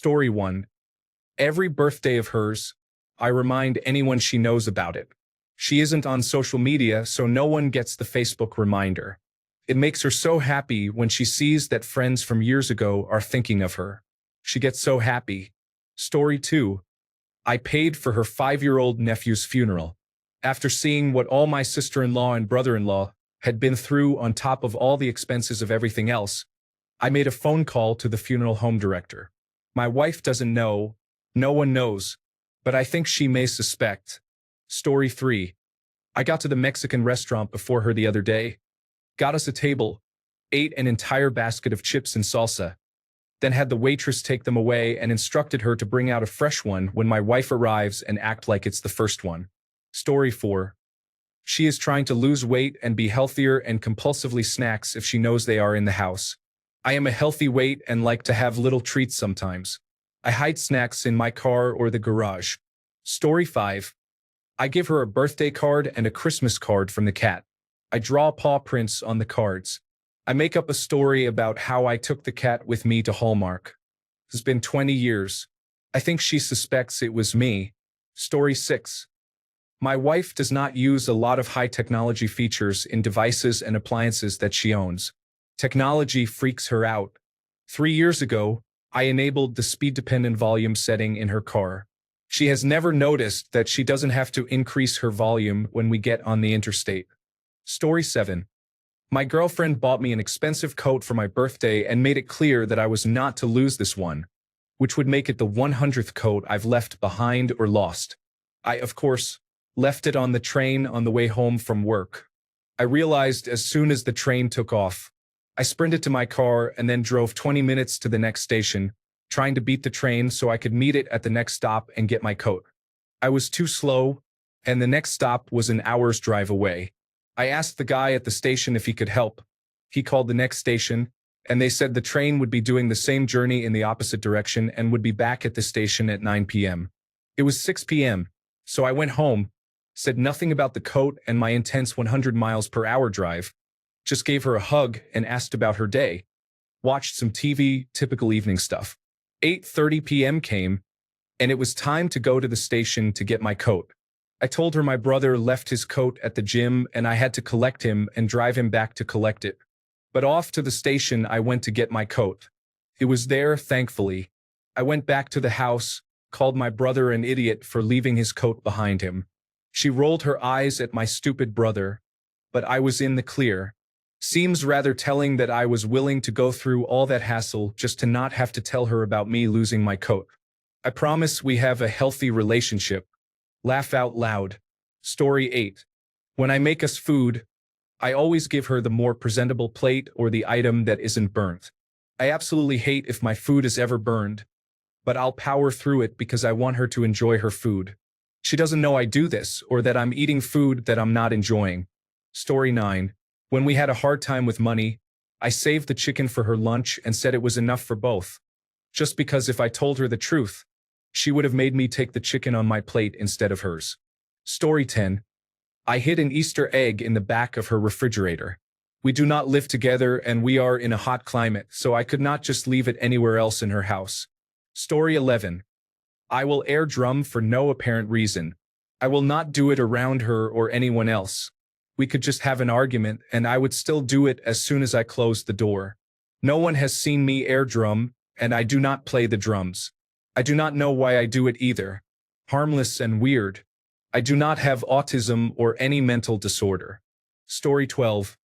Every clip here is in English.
Story 1. Every birthday of hers, I remind anyone she knows about it. She isn't on social media, so no one gets the Facebook reminder. It makes her so happy when she sees that friends from years ago are thinking of her. She gets so happy. Story 2. I paid for her 5-year-old nephew's funeral. After seeing what all my sister-in-law and brother-in-law had been through on top of all the expenses of everything else, I made a phone call to the funeral home director. My wife doesn't know, no one knows, but I think she may suspect. Story 3. I got to the Mexican restaurant before her the other day, got us a table, ate an entire basket of chips and salsa, then had the waitress take them away and instructed her to bring out a fresh one when my wife arrives and act like it's the first one. Story 4. She is trying to lose weight and be healthier and compulsively snacks if she knows they are in the house. I am a healthy weight and like to have little treats sometimes. I hide snacks in my car or the garage. Story 5. I give her a birthday card and a Christmas card from the cat. I draw paw prints on the cards. I make up a story about how I took the cat with me to Hallmark. It's been 20 years. I think she suspects it was me. Story 6. My wife does not use a lot of high technology features in devices and appliances that she owns. Technology freaks her out. 3 years ago, I enabled the speed-dependent volume setting in her car. She has never noticed that she doesn't have to increase her volume when we get on the interstate. Story 7. My girlfriend bought me an expensive coat for my birthday and made it clear that I was not to lose this one, which would make it the 100th coat I've left behind or lost. I, of course, left it on the train on the way home from work. I realized as soon as the train took off. I sprinted to my car and then drove 20 minutes to the next station, trying to beat the train so I could meet it at the next stop and get my coat. I was too slow, and the next stop was an hour's drive away. I asked the guy at the station if he could help. He called the next station, and they said the train would be doing the same journey in the opposite direction and would be back at the station at 9 p.m. It was 6 p.m., so I went home, said nothing about the coat and my intense 100 miles per hour drive, just gave her a hug and asked about her day, watched some TV, typical evening stuff. 8:30 p.m. came, and it was time to go to the station to get my coat. I told her my brother left his coat at the gym and I had to collect him and drive him back to collect it. But off to the station I went to get my coat. It was there, thankfully. I went back to the house, called my brother an idiot for leaving his coat behind him. She rolled her eyes at my stupid brother, but I was in the clear. Seems rather telling that I was willing to go through all that hassle just to not have to tell her about me losing my coat. I promise we have a healthy relationship. Laugh out loud. Story 8. When I make us food, I always give her the more presentable plate or the item that isn't burnt. I absolutely hate if my food is ever burned, but I'll power through it because I want her to enjoy her food. She doesn't know I do this or that I'm eating food that I'm not enjoying. Story 9. When we had a hard time with money, I saved the chicken for her lunch and said it was enough for both. Just because if I told her the truth, she would have made me take the chicken on my plate instead of hers. Story 10. I hid an Easter egg in the back of her refrigerator. We do not live together and we are in a hot climate, so I could not just leave it anywhere else in her house. Story 11. I will air drum for no apparent reason. I will not do it around her or anyone else. We could just have an argument and I would still do it as soon as I closed the door. No one has seen me air drum, and I do not play the drums. I do not know why I do it either. Harmless and weird. I do not have autism or any mental disorder. Story 12.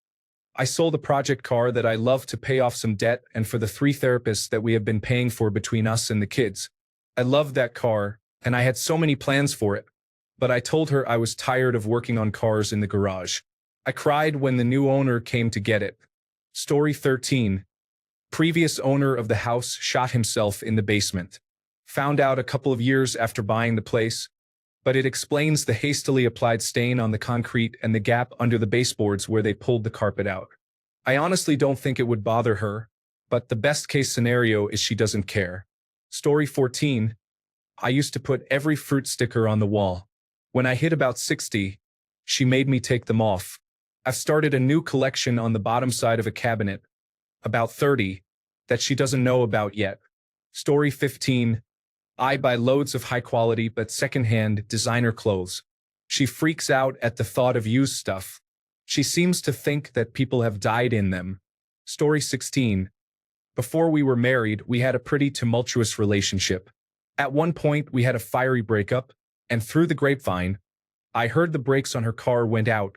I sold a project car that I love to pay off some debt and for the 3 therapists that we have been paying for between us and the kids. I loved that car, and I had so many plans for it. But I told her I was tired of working on cars in the garage. I cried when the new owner came to get it. Story 13. Previous owner of the house shot himself in the basement. Found out a couple of years after buying the place, but it explains the hastily applied stain on the concrete and the gap under the baseboards where they pulled the carpet out. I honestly don't think it would bother her, but the best case scenario is she doesn't care. Story 14. I used to put every fruit sticker on the wall. When I hit about 60, she made me take them off. I've started a new collection on the bottom side of a cabinet, about 30, that she doesn't know about yet. Story 15. I buy loads of high-quality but second-hand designer clothes. She freaks out at the thought of used stuff. She seems to think that people have died in them. Story 16. Before we were married, we had a pretty tumultuous relationship. At one point, we had a fiery breakup, and through the grapevine, I heard the brakes on her car went out,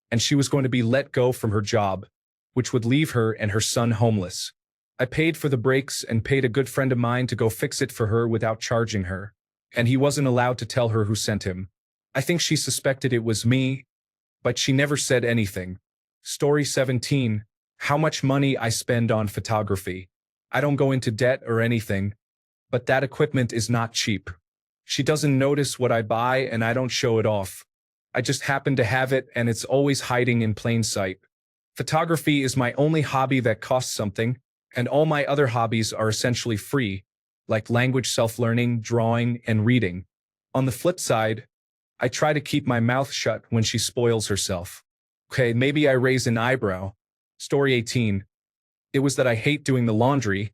and she was going to be let go from her job, which would leave her and her son homeless. I paid for the brakes and paid a good friend of mine to go fix it for her without charging her, and he wasn't allowed to tell her who sent him. I think she suspected it was me, but she never said anything. Story 17. How much money I spend on photography. I don't go into debt or anything, but that equipment is not cheap. She doesn't notice what I buy and I don't show it off. I just happen to have it and it's always hiding in plain sight. Photography is my only hobby that costs something, and all my other hobbies are essentially free, like language self-learning, drawing, and reading. On the flip side, I try to keep my mouth shut when she spoils herself. Okay, maybe I raise an eyebrow. Story 18. It was that I hate doing the laundry,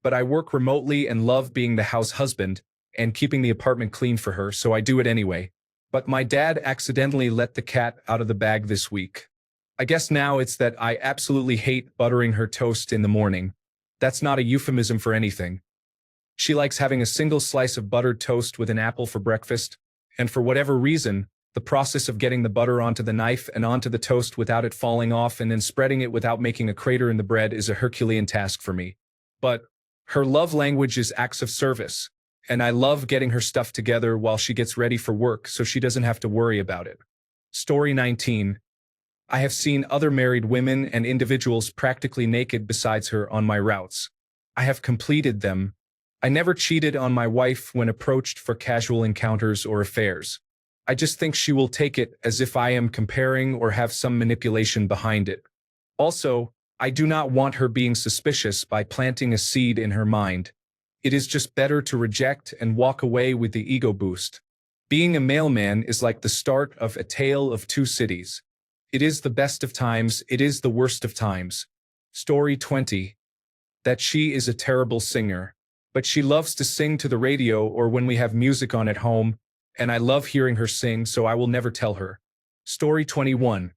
but I work remotely and love being the house husband and keeping the apartment clean for her, so I do it anyway. But my dad accidentally let the cat out of the bag this week. I guess now it's that I absolutely hate buttering her toast in the morning. That's not a euphemism for anything. She likes having a single slice of buttered toast with an apple for breakfast, and for whatever reason, the process of getting the butter onto the knife and onto the toast without it falling off and then spreading it without making a crater in the bread is a Herculean task for me. But her love language is acts of service, and I love getting her stuff together while she gets ready for work so she doesn't have to worry about it. Story 19. I have seen other married women and individuals practically naked besides her on my routes. I have completed them. I never cheated on my wife when approached for casual encounters or affairs. I just think she will take it as if I am comparing or have some manipulation behind it. Also, I do not want her being suspicious by planting a seed in her mind. It is just better to reject and walk away with the ego boost. Being a mailman is like the start of A Tale of Two Cities. It is the best of times, it is the worst of times. Story 20. That she is a terrible singer, but she loves to sing to the radio or when we have music on at home, and I love hearing her sing, so I will never tell her. Story 21.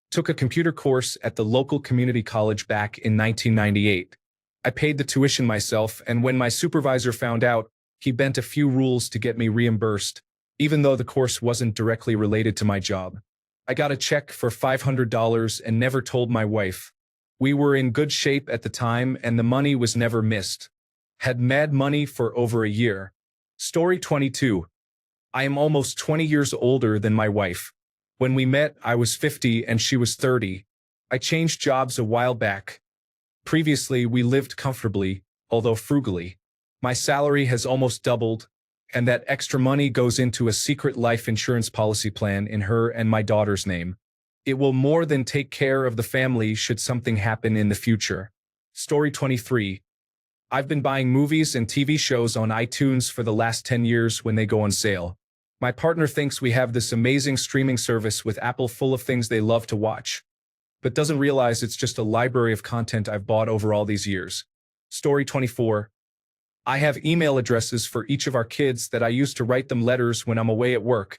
Took a computer course at the local community college back in 1998. I paid the tuition myself, and when my supervisor found out, he bent a few rules to get me reimbursed, even though the course wasn't directly related to my job. I got a check for $500 and never told my wife. We were in good shape at the time and the money was never missed. Had mad money for over a year. Story 22. I am almost 20 years older than my wife. When we met, I was 50 and she was 30. I changed jobs a while back. Previously, we lived comfortably, although frugally. My salary has almost doubled, and that extra money goes into a secret life insurance policy plan in her and my daughter's name. It will more than take care of the family should something happen in the future. Story 23. I've been buying movies and TV shows on iTunes for the last 10 years when they go on sale. My partner thinks we have this amazing streaming service with Apple full of things they love to watch, but doesn't realize it's just a library of content I've bought over all these years. Story 24. I have email addresses for each of our kids that I use to write them letters when I'm away at work.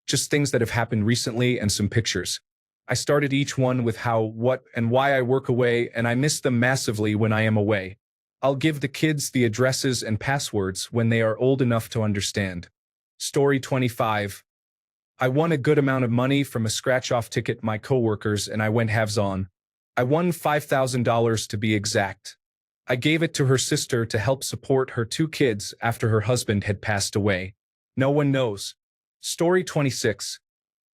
Just things that have happened recently and some pictures. I started each one with how, what, and why I work away, and I miss them massively when I am away. I'll give the kids the addresses and passwords when they are old enough to understand. Story 25. I won a good amount of money from a scratch-off ticket my coworkers and I went halves-on. I won $5,000 to be exact. I gave it to her sister to help support her 2 kids after her husband had passed away. No one knows. Story 26.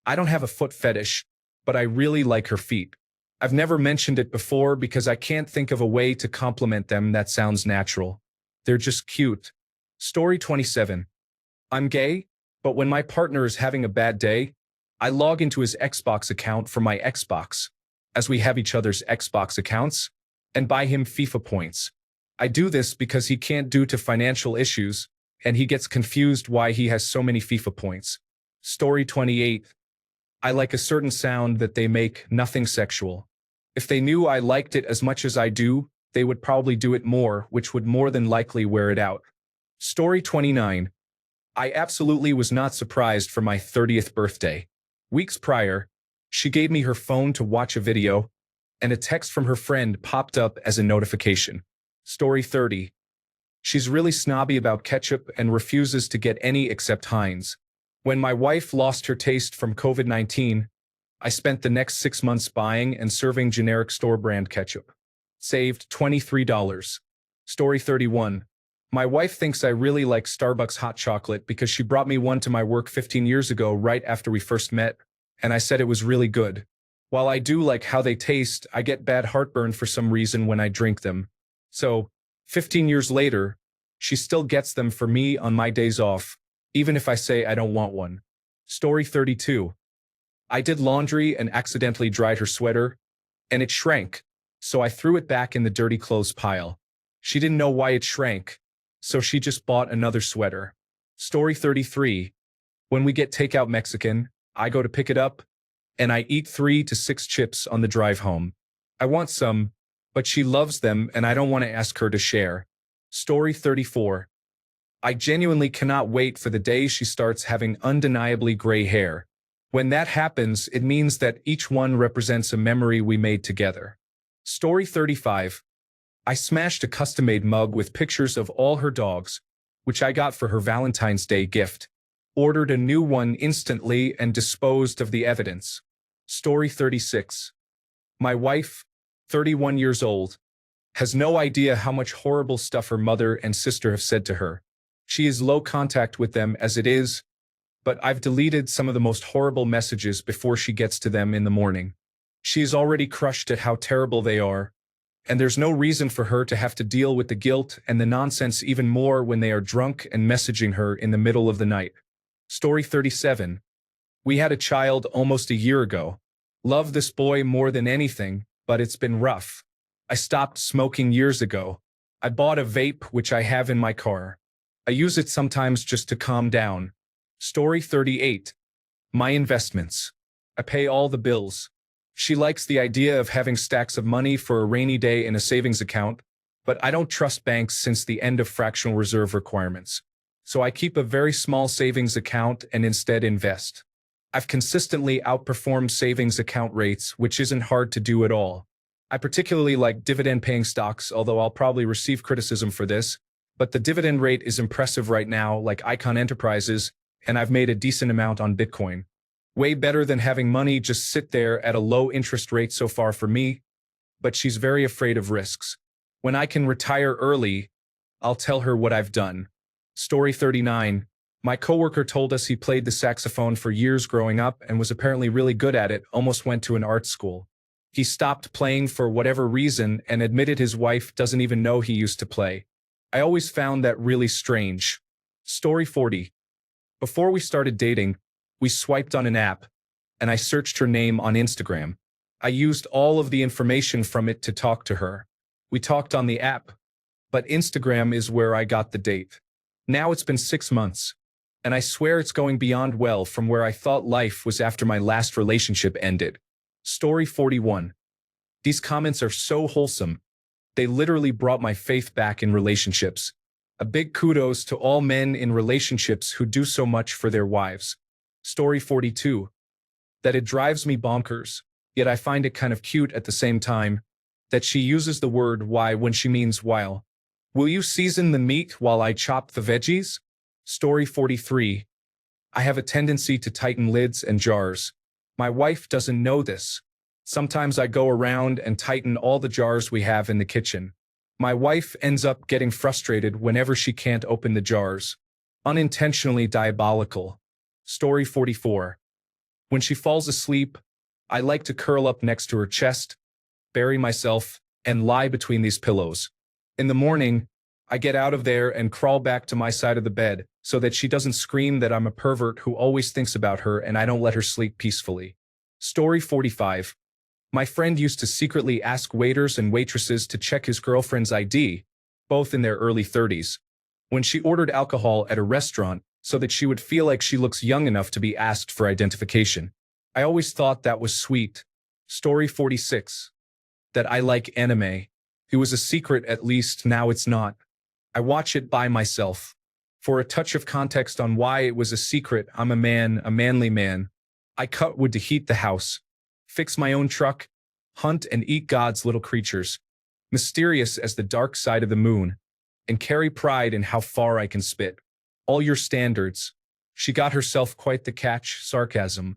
I don't have a foot fetish, but I really like her feet. I've never mentioned it before because I can't think of a way to compliment them that sounds natural. They're just cute. Story 27. I'm gay, but when my partner is having a bad day, I log into his Xbox account for my Xbox, as we have each other's Xbox accounts, and buy him FIFA points. I do this because he can't due to financial issues, and he gets confused why he has so many FIFA points. Story 28. I like a certain sound that they make, nothing sexual. If they knew I liked it as much as I do, they would probably do it more, which would more than likely wear it out. Story 29. I absolutely was not surprised for my 30th birthday. Weeks prior, she gave me her phone to watch a video, and a text from her friend popped up as a notification. Story 30. She's really snobby about ketchup and refuses to get any except Heinz. When my wife lost her taste from COVID-19, I spent the next 6 months buying and serving generic store-brand ketchup. Saved $23. Story 31. My wife thinks I really like Starbucks hot chocolate because she brought me one to my work 15 years ago right after we first met, and I said it was really good. While I do like how they taste, I get bad heartburn for some reason when I drink them. So, 15 years later, she still gets them for me on my days off, even if I say I don't want one. Story 32. I did laundry and accidentally dried her sweater, and it shrank, so I threw it back in the dirty clothes pile. She didn't know why it shrank, so she just bought another sweater. Story 33. When we get takeout Mexican, I go to pick it up, and I eat 3 to 6 chips on the drive home. I want some, but she loves them and I don't want to ask her to share. Story 34. I genuinely cannot wait for the day she starts having undeniably gray hair. When that happens, it means that each one represents a memory we made together. Story 35. I smashed a custom-made mug with pictures of all her dogs, which I got for her Valentine's Day gift. Ordered a new one instantly and disposed of the evidence. Story 36. My wife, 31 years old, has no idea how much horrible stuff her mother and sister have said to her. She is low contact with them as it is, but I've deleted some of the most horrible messages before she gets to them in the morning. She is already crushed at how terrible they are, and there's no reason for her to have to deal with the guilt and the nonsense even more when they are drunk and messaging her in the middle of the night. Story 37. We had a child almost a year ago. Love this boy more than anything, but it's been rough. I stopped smoking years ago. I bought a vape, which I have in my car. I use it sometimes just to calm down. Story 38. My investments. I pay all the bills. She likes the idea of having stacks of money for a rainy day in a savings account, but I don't trust banks since the end of fractional reserve requirements. So I keep a very small savings account and instead invest. I've consistently outperformed savings account rates, which isn't hard to do at all. I particularly like dividend-paying stocks, although I'll probably receive criticism for this, but the dividend rate is impressive right now, like Icon Enterprises, and I've made a decent amount on Bitcoin. Way better than having money just sit there at a low interest rate so far for me, but she's very afraid of risks. When I can retire early, I'll tell her what I've done. Story 39. My coworker told us he played the saxophone for years growing up and was apparently really good at it, almost went to an art school. He stopped playing for whatever reason and admitted his wife doesn't even know he used to play. I always found that really strange. Story 40. Before we started dating, we swiped on an app, and I searched her name on Instagram. I used all of the information from it to talk to her. We talked on the app, but Instagram is where I got the date. Now it's been 6 months, and I swear it's going beyond well from where I thought life was after my last relationship ended. Story 41. These comments are so wholesome. They literally brought my faith back in relationships. A big kudos to all men in relationships who do so much for their wives. Story 42. That it drives me bonkers, yet I find it kind of cute at the same time, that she uses the word why when she means while. Will you season the meat while I chop the veggies? Story 43. I have a tendency to tighten lids and jars. My wife doesn't know this. Sometimes I go around and tighten all the jars we have in the kitchen. My wife ends up getting frustrated whenever she can't open the jars. Unintentionally diabolical. Story 44. When she falls asleep, I like to curl up next to her chest, bury myself, and lie between these pillows. In the morning, I get out of there and crawl back to my side of the bed so that she doesn't scream that I'm a pervert who always thinks about her and I don't let her sleep peacefully. Story 45. My friend used to secretly ask waiters and waitresses to check his girlfriend's ID, both in their early 30s, when she ordered alcohol at a restaurant so that she would feel like she looks young enough to be asked for identification. I always thought that was sweet. Story 46. That I like anime. It was a secret, at least now it's not. I watch it by myself. For a touch of context on why it was a secret, I'm a man, a manly man. I cut wood to heat the house, fix my own truck, hunt and eat God's little creatures, mysterious as the dark side of the moon, and carry pride in how far I can spit. All your standards. She got herself quite the catch, sarcasm.